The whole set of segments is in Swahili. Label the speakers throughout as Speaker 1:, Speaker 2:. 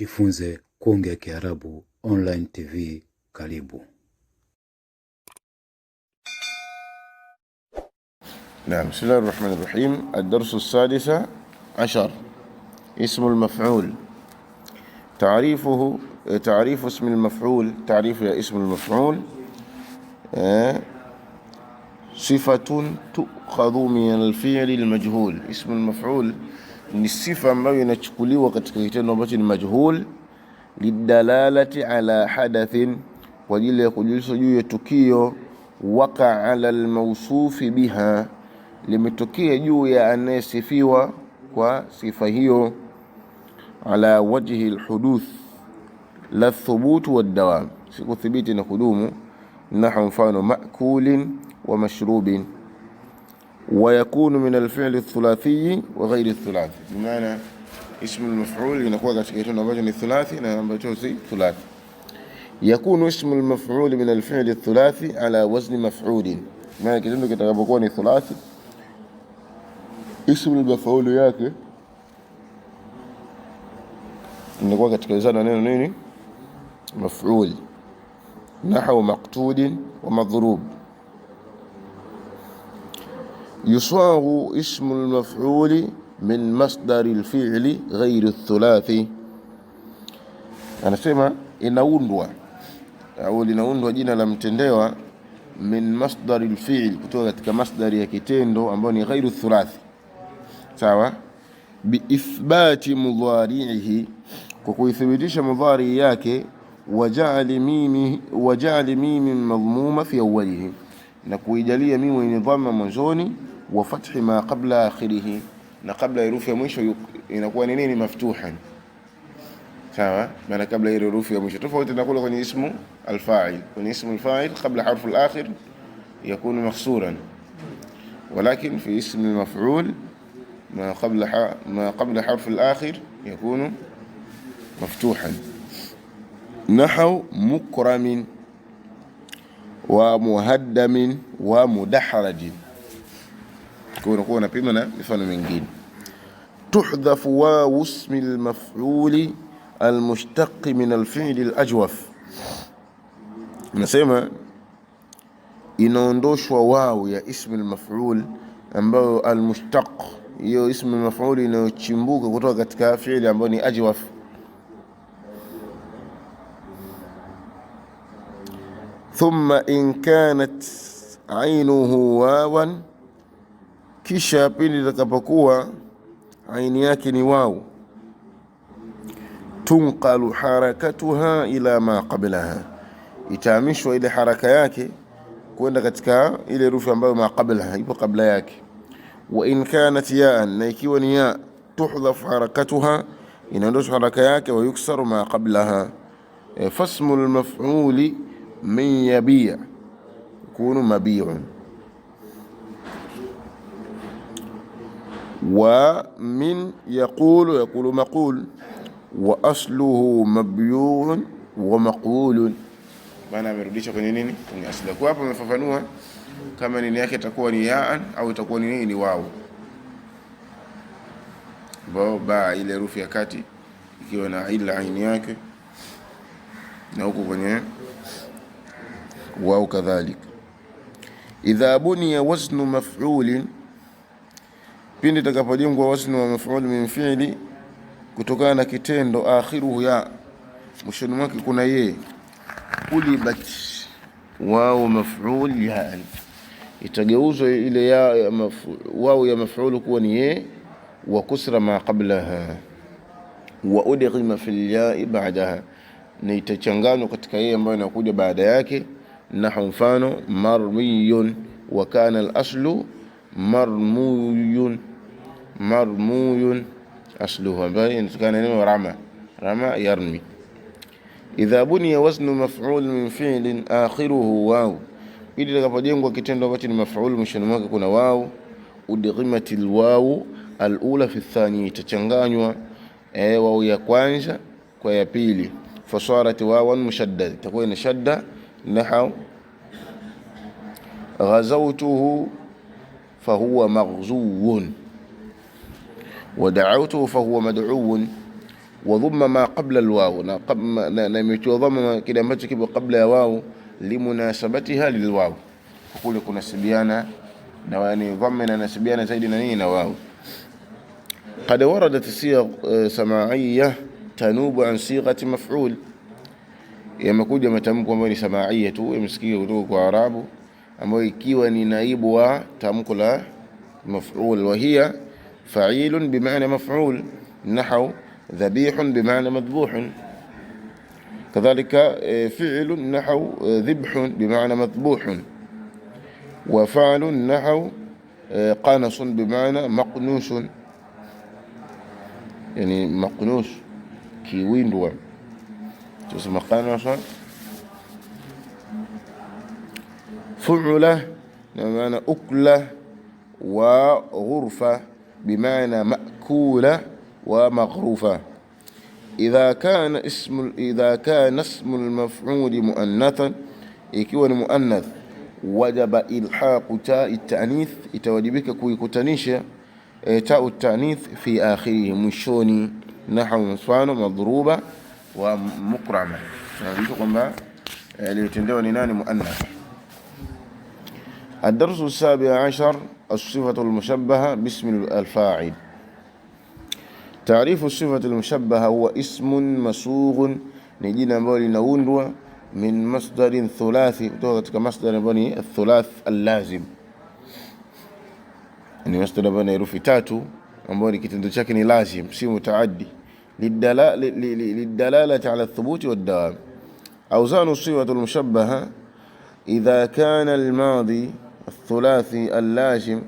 Speaker 1: Jifunze kuongea Kiarabu online TV. Karibu.
Speaker 2: نعم. بسم الله الرحمن الرحيم. الدرس السادس عشر. اسم المفعول. تعريف اسم المفعول. تعريف اسم المفعول صفة تؤخذ من الفعل المجهول. اسم المفعول ni sifa ambayo inachukuliwa katika kitendo ambacho ni majhul, lidalalati ala hadathin, kwa ajili ya kujulisha juu ya tukio, waqa ala almawsufi biha, limetokea juu ya anayesifiwa kwa sifa hiyo, ala wajhi alhuduth la thubut wad-dawam, siku thibiti na kudumu. Nahu mfano ma'kulin wa mashrubin. ويكون من الفعل الثلاثي وغير الثلاثي. بمعنى اسم المفعول ينقوى katika kitendo ambacho ni thulathi na ambacho si thulathi. يكون اسم المفعول من الفعل الثلاثي على وزن مفعول. maana kitendo kitakapokuwa ni thulathi, اسم المفعول yake inakuwa katika wizana neno nini? Maf'ul. Nahwu maqtud wa madhrub. يصاغ اسم المفعول من مصدر الفعل غير الثلاثي. anasema inaundwa au linaundwa jina la mtendewa min masdar alfi'l, kutoka katika masdari ya kitendo ambayo ni ghairu thulathi. Sawa. Bi ithbati mudhari'ihi, kwa kuithibitisha mudhari yake, waja'ali mimi madhmuma fi awwalihi, na kuijalia mimi yenye dhamma mwanzoni, wa fathi ma qabla akhirih, na kabla herufi ya mwisho inakuwa ni nini? Maftuhan. Sawa. maana kabla ile herufi ya mwisho, tofauti na kule kwenye ismu alfa'il. kwenye ismu alfa'il qabla harfu alakhir yakunu makhsuran, walakin fi ism almaf'ul ما قبل حرف الآخر يكون مفتوحا. نحو مكرم ومهدم ومدحرج. كنا بمنا mifano mingine. تحذف واو اسم المفعول المشتق من الفعل الأجوف. nasema inaondoshwa wao ya ism al-maf'ul ambayo al-mushtaq, hiyo ism al-maf'ul inayochimbuka kutoka katika fi'li ambayo ni ajwaf. Thumma in kanat ainuhu wawan, kisha pindi itakapokuwa aini yake ni waw, tunqalu harakatuha ila ma qablaha, itahamishwa ile haraka yake kwenda katika ile herufi ambayo ma qablaha, ipo kabla yake. Wa in kanat ya'an, na ikiwa ni ya, tuhdhaf harakatuha, inaondoshwa haraka yake, wa yuksaru ma qablaha. Fasmu al-maf'uli min yabi' yakunu mabi'un, wa min yaqulu maqul, wa asluhu mabyu'un wa maqulun. maana amerudisha kwenye nini? Kwenye asili. Kwa hapo amefafanua kama nini yake itakuwa ni yaan au itakuwa ni nini, ni wao. Ba ile herufi ya kati ikiwa na ila aini yake, na huko kwenye wao kadhalika. Idha buniya waznu maf'ulin, pindi takapojengwa waznu wa maf'ul min fi'li, kutokana na kitendo, akhiruhu ya, mwishoni mwake kuna ye, ulibat wao maf'ul ya, itageuzwa ile ya wao ya maf'ul kuwa ni ye, wa kusra ma qablaha, wa udghima fil ya ba'daha, na itachanganywa katika yeye ambayo inakuja baada yake. Nahu mfano marmiyun, wa kana al-aslu marmuyun asluhu, ambayo inatokana neno rama yarmi. Idha buniya waznu maf'ul min fi'lin akhiruhu waw, ili takapojengwa kitendo ambacho ni maf'ul mwishoni mwake kuna waw, udghimatil waw al-ula fi ath-thaniya, itachanganywa waw ya kwanza kwa ya pili, fasarat wawan mushaddada, itakuwa ni shadda. Nahu ghazawtuhu fahuwa maghzuwun, wa da'awtuhu fahuwa mad'uwun, wa dhamma ma qabla alwaw, na imetiwa dhamma kile ambacho kipo kabla ya waw, limunasabatiha lilwaw, kule kunasibiana na yani dhamma inanasibiana zaidi na nini na waw. Qad waradat siyaq sama'iyya tanubu an sighati maf'ul, yamekuja matamko ambayo ni sama'iyya tu, imesikia kutoka kwa Arabu, ambayo ikiwa ni naibu wa tamko la maf'ul, wa hiya fa'ilun bimaana maf'ul, nahwu dhabihun bimaana madhbuhun, kadhalika fi'lun nahwu dhibhun bimaana madhbuhun, wa fa'lun nahwu qanasun bimaana maqnusun, yani maqnus kiwindwa, tusema qanasun. فعلة بمعنى أكلة، وغرفة بمعنى مأكولة ومغروفة. إذا كان اسم المفعول مؤنثا، يكون مؤنث وجب إلحاق تاء التأنيث، يتوجبك كويكوتانيشا تاء التأنيث في آخره مشوني، نحو مصفانة مضروبة ومقرمة، ليتندوا ناني مؤنث. الدرس السابع عشر الصفة المشبهة باسم الفاعل. تعريف الصفة المشبهة هو اسم مسوغ نجينا بولي نوندوا من مصدر ثلاثي، توقت كمصدر بني الثلاث اللازم، يعني مصدر بني يروفي تاتو بولي كتندو شاكني لازم سي متعدي للدلالة على الثبوت والدوام. أوزان الصفة المشبهة: إذا كان الماضي الثلاثي اللازم،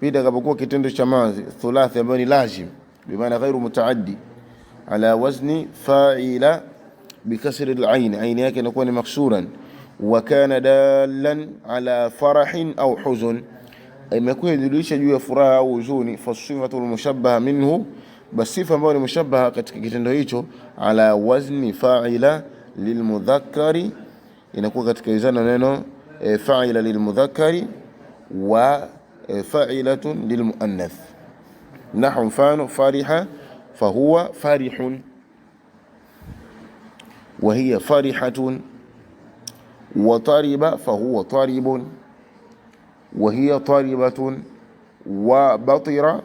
Speaker 2: بيدا كبكوا كتندو شمازي الثلاثي بني لازم بمعنى غير متعدي، على وزن فاعل بكسر العين، عين yake inakuwa ni maksuran. Wa kana dalan ala farahin au huzun, imekuwa ijulisha juu ya furaha au huzuni. Fasifatu almushabbaha minhu, basifa ambayo ni mushabbaha katika kitendo hicho, ala wazni fa'ila lilmudhakkari, inakuwa katika izana neno fa'ila lilmudhakkari wa fa'ilatun lilmuannath. Nahwu mfano fariha fahuwa farihun, wa hiya farihatun, wa tariba fahuwa taribun, wa hiya taribatun, wa batira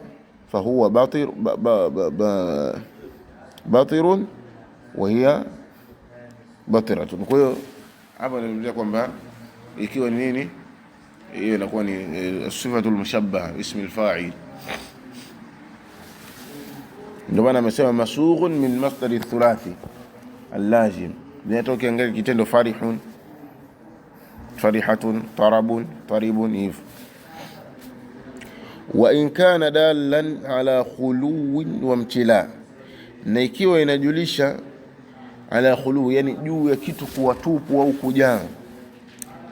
Speaker 2: fahuwa batirun, wa hiya batiratun. Kwa hiyo hapa naeleza kwamba ikiwa ni nini hiyo inakuwa ni sifatul mushabbaha ismi al-fa'il. Ndio maana amesema masughun min masdar ath-thulathi al-lazim, inatoka ngeli kitendo farihun, farihatun, tarabun, taribun if. Wa in kana dalan ala khuluwin wa imtila, na ikiwa inajulisha ala khulu, yani juu ya kitu kuwa tupu au kujaa.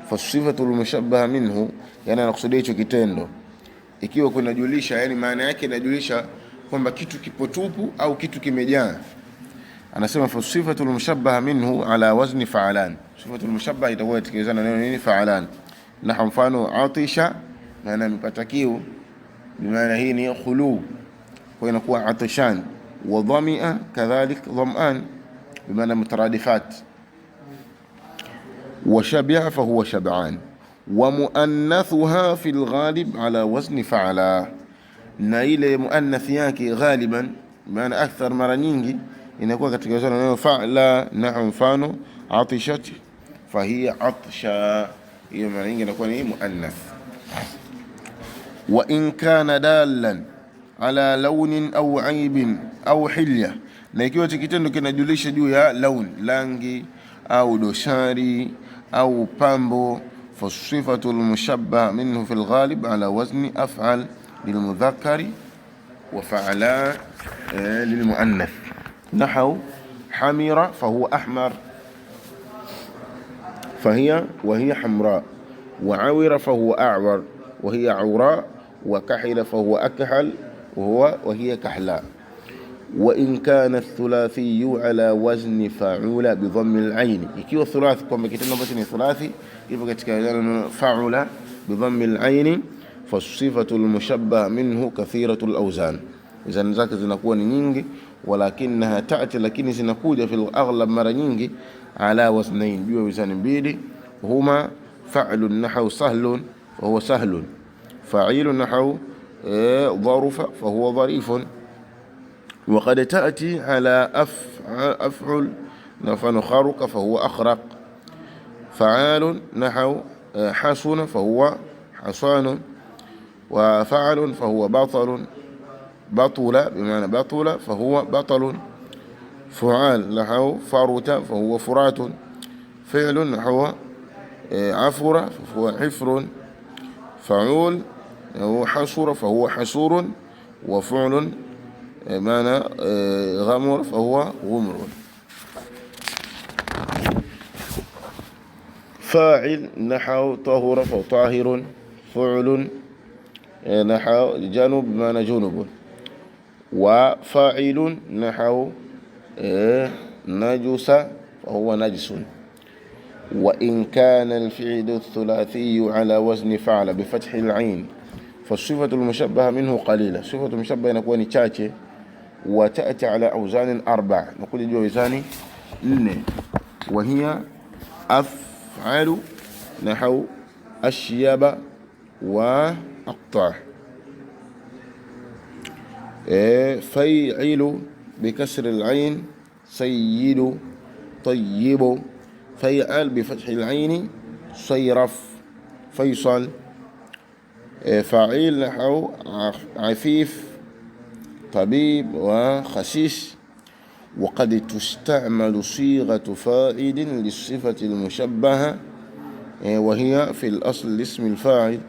Speaker 2: Fasifatul mushabbaha minhu, yani anakusudia hicho kitendo ikiwa kunajulisha, yani maana yake inajulisha kwamba kitu kipo tupu au kitu kimejaa. Anasema fasifatul mushabbaha minhu ala wazni fa'alan, sifatul mushabbaha itakuwa ikielezana neno nini? Fa'alan. Na mfano atisha, maana amepata kiu, maana hii ni khulu, kwa inakuwa atishan. Wa dhamia kadhalik dham'an, بمعنى مترادفات. وشبع فهو شبعان. ومؤنثها في الغالب على وزن فعلا، na ile muannath yake ghaliban, maana akthar mara nyingi inakuwa katika wazana neno fa'la. Na mfano atishat fahiya atsha, hiyo mara nyingi inakuwa ni muannath. Wa in kana dalan ala launin au aibin au hilya, na ikiwa kitendo kinajulisha juu ya laun, rangi au dosari au pambo, fasifatu almushabbah minhu fil ghalib ala wazni af'al lilmudhakkari wa fa'ala lilmuannath. Nahwu hamira fahuwa ahmar wa hiya hamra, wa awira fahuwa a'war wa hiya awra, wa kahila fahuwa akhal wa hiya kahla. وإن كان الثلاثي على وزن فاعل بضم العين، ikiwa thulathi kwamba kitendo ambacho ni thulathi ipo katika neno fa'ula بضم العين، فالصفة المشبه منه كثيرة الأوزان، izani zake zinakuwa ni nyingi. walakinaha ta'ti, lakini zinakuja fil aghlab mara nyingi ala waznain, juu ya wizani mbili. Huma fa'lun nahwu sahlun wa huwa sahlun, fa'ilun nahwu dharufa fa huwa dharifun. Wa qad ta'ti ala af'ul nafanu kharuqa fa huwa akhraq. Fa'alun nahwu hasuna fa huwa hasanun. Wa fa'alun fa huwa batalun, batula bimaana batula fa huwa batalun. فعال نحو فرط فهو فرات. فعل نحو عفر فهو حفر. فعول نحو حصر فهو حصور. وفعل معنى غمر فهو غمر. فاعل نحو طهر فهو طاهر. فعل نحو جنب بمعنى جنب. وفاعل نحو نجس فهو نجس. وإن كان الفعل الثلاثي على وزن فعل بفتح العين فالصفة المشبهة منه قليلة. صفة المشبهة نكون chache. وتأتي على أوزان 4، نقول جو وزان 4، وهي أفعل نحو أشيب وأقطع. فيعل بكسر العين سيد طيب. فيعل بفتح العين صيرف فيصل. فعيل نحو عفيف طبيب وخسيس. وقد تستعمل صيغة فاعل للصفة المشبهة وهي في الأصل اسم الفاعل.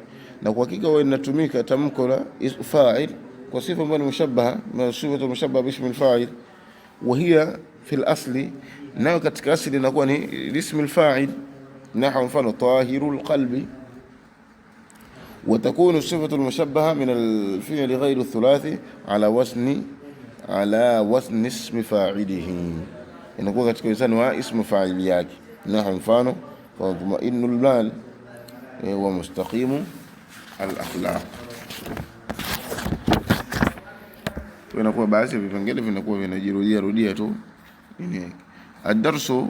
Speaker 2: نقول وإنتميك تمكن فاعل وصفة المشبهة من صفة المشبهة باسم الفاعل، وهي في الأصل نحو katika asili inakuwa ni ism الفاعل. نحو mfano طاهر القلب. وتكون الصفة المشبهة من الفعل غير الثلاثي على وزن اسم فاعله، inakuwa katika wizani wa ismu fa'il yake. نحو mfano فمطمئن المال ومستقيم الأخلاق. Inakuwa baadhi ya vipengele vinakuwa vinajirudia rudia tu. Ad-darsu